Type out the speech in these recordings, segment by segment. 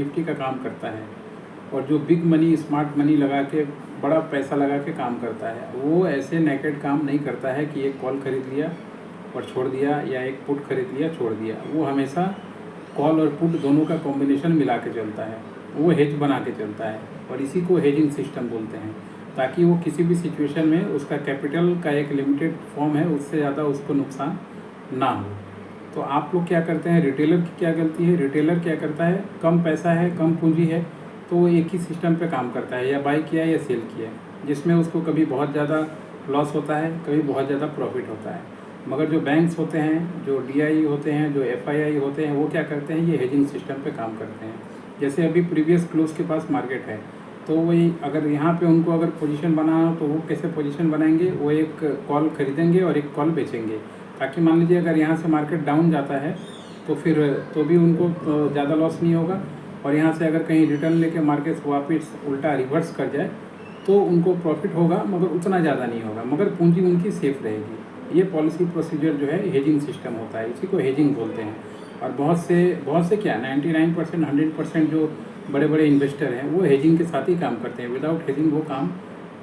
Nifty का काम करता है। और जो बिग मनी, स्मार्ट मनी लगा के, बड़ा पैसा लगा के काम करता है, वो ऐसे नेकेड काम नहीं करता है कि एक कॉल खरीद लिया और छोड़ दिया या एक पुट खरीद लिया छोड़ दिया। वो हमेशा कॉल और पुट दोनों का कॉम्बिनेशन मिला के चलता है, वो हेज बना के चलता है, और इसी को हेजिंग सिस्टम बोलते हैं, ताकि वो किसी भी सिचुएशन में उसका कैपिटल का एक लिमिटेड फॉर्म है, उससे ज़्यादा उसको नुकसान ना हो। तो आप लोग क्या करते हैं, रिटेलर की क्या गलती है, रिटेलर क्या करता है, कम पैसा है, कम पूंजी है, तो वो एक ही सिस्टम पे काम करता है, या बाई किया या सेल किया, जिसमें उसको कभी बहुत ज़्यादा लॉस होता है, कभी बहुत ज़्यादा प्रॉफिट होता है। मगर जो बैंक्स होते हैं, जो डीआई होते हैं, जो एफआईआई होते हैं, वो क्या करते हैं, ये हेजिंग सिस्टम पे काम करते हैं। जैसे अभी प्रीवियस क्लोज के पास मार्केट है, तो वही अगर यहाँ पे उनको अगर पोजीशन बनाना, तो वो कैसे पोजीशन बनाएंगे, वो एक कॉल खरीदेंगे और एक कॉल बेचेंगे, ताकि मान लीजिए अगर यहाँ से मार्केट डाउन जाता है तो फिर तो भी उनको ज़्यादा लॉस नहीं होगा, और यहाँ से अगर कहीं रिटर्न लेके मार्केट वापस उल्टा रिवर्स कर जाए तो उनको प्रॉफिट होगा, मगर उतना ज़्यादा नहीं होगा, मगर पूंजी उनकी सेफ रहेगी। ये पॉलिसी प्रोसीजर जो है हेजिंग सिस्टम होता है, इसी को हेजिंग बोलते हैं। और बहुत से क्या 99%, 100% जो बड़े बड़े इन्वेस्टर हैं वो हेजिंग के साथ ही काम करते हैं, विदाउट हेजिंग वो काम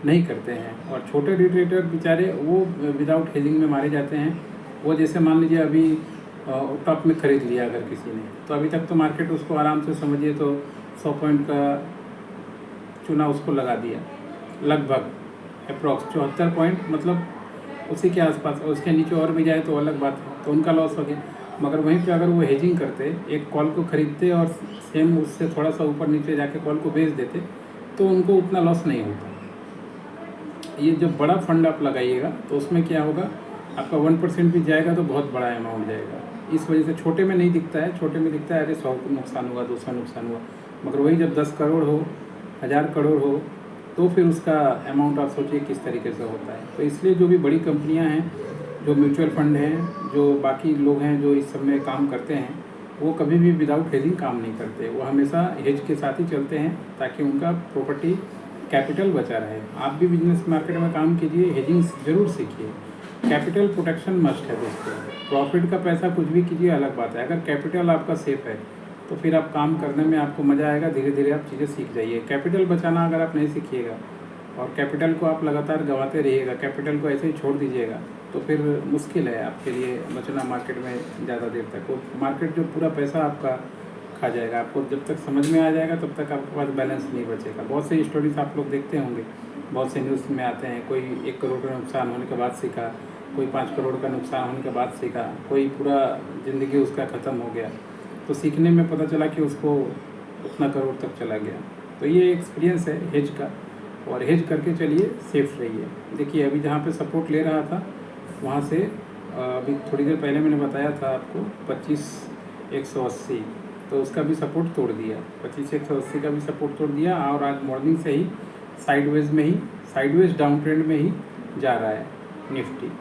नहीं करते हैं। और छोटे रिटेलर बेचारे वो विदाउट हेजिंग में मारे जाते हैं। वो जैसे मान लीजिए अभी टॉप में ख़रीद लिया अगर किसी ने, तो अभी तक तो मार्केट उसको आराम से समझिए तो 100 पॉइंट का चुना उसको लगा दिया, लगभग अप्रॉक्स 74 पॉइंट, मतलब उसी के आसपास, और उसके नीचे और भी जाए तो अलग बात है, तो उनका लॉस हो गया। मगर वहीं पे अगर वो हेजिंग करते, एक कॉल को खरीदते और सेम उससे थोड़ा सा ऊपर नीचे जाके कॉल को बेच देते, तो उनको उतना लॉस नहीं होता। ये जब बड़ा फंड आप लगाइएगा तो उसमें क्या होगा, आपका 1% भी जाएगा तो बहुत बड़ा अमाउंट जाएगा। इस वजह से छोटे में नहीं दिखता है, छोटे में दिखता है अरे 100 नुकसान हुआ, 200 नुकसान हुआ, मगर वही जब 10 करोड़ हो, 1000 करोड़ हो, तो फिर उसका अमाउंट आप सोचिए किस तरीके से होता है। तो इसलिए जो भी बड़ी कंपनियां हैं, जो म्यूचुअल फंड हैं, जो बाकी लोग हैं जो इस सब में काम करते हैं, वो कभी भी विदाउट हेजिंग काम नहीं करते, वो हमेशा हेज के साथ ही चलते हैं, ताकि उनका प्रॉपर्टी कैपिटल बचा रहे। आप भी बिजनेस मार्केट में काम कीजिए, हेजिंग ज़रूर सीखिए। कैपिटल प्रोटेक्शन मस्ट है दोस्तों। प्रॉफिट का पैसा कुछ भी कीजिए अलग बात है, अगर कैपिटल आपका सेफ है तो फिर आप काम करने में आपको मज़ा आएगा, धीरे धीरे आप चीज़ें सीख जाइए। कैपिटल बचाना अगर आप नहीं सीखिएगा और कैपिटल को आप लगातार गंवाते रहिएगा, कैपिटल को ऐसे ही छोड़ दीजिएगा, तो फिर मुश्किल है आपके लिए बचना मार्केट में ज़्यादा देर तक। वो मार्केट जो पूरा पैसा आपका खा जाएगा, आपको जब तक समझ में आ जाएगा तब तक आपके पास बैलेंस नहीं बचेगा। बहुत से स्टोरीज आप लोग देखते होंगे, बहुत से न्यूज़ में आते हैं, कोई 1 करोड़ का नुकसान होने के बाद सीखा, कोई 5 करोड़ का नुकसान होने के बाद सीखा, कोई पूरा ज़िंदगी उसका ख़त्म हो गया, तो सीखने में पता चला कि उसको उतना करोड़ तक चला गया। तो ये एक्सपीरियंस है हेज का, और हेज करके चलिए, सेफ रहिए। देखिए अभी जहाँ पे सपोर्ट ले रहा था वहाँ से अभी थोड़ी देर पहले मैंने बताया था आपको 25,180, तो उसका भी सपोर्ट तोड़ दिया, 25,180 का भी सपोर्ट तोड़ दिया, और आज मॉर्निंग से ही साइडवेज डाउन ट्रेंड में ही जा रहा है निफ्टी।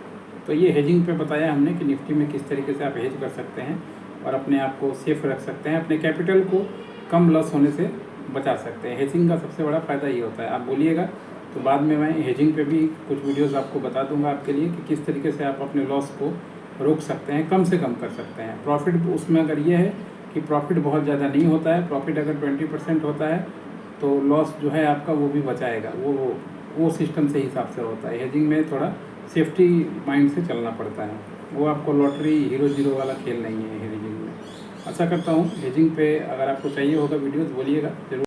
तो ये हेजिंग पे बताया हमने कि निफ्टी में किस तरीके से आप हेज कर सकते हैं और अपने आप को सेफ रख सकते हैं, अपने कैपिटल को कम लॉस होने से बचा सकते हैं। हेजिंग का सबसे बड़ा फ़ायदा ये होता है। आप बोलिएगा तो बाद में मैं हेजिंग पे भी कुछ वीडियोस आपको बता दूंगा आपके लिए कि किस तरीके से आप अपने लॉस को रोक सकते हैं, कम से कम कर सकते हैं। प्रॉफिट उसमें अगर ये है कि प्रॉफिट बहुत ज़्यादा नहीं होता है, प्रॉफिट अगर 20% होता है तो लॉस जो है आपका वो भी बचाएगा, वो सिस्टम से हिसाब से होता है। हेजिंग में थोड़ा सेफ्टी माइंड से चलना पड़ता है, वो आपको लॉटरी हीरो जीरो वाला खेल नहीं है हेजिंग में। आशा करता हूँ हेजिंग पे अगर आपको चाहिए होगा वीडियोस बोलिएगा जरूर।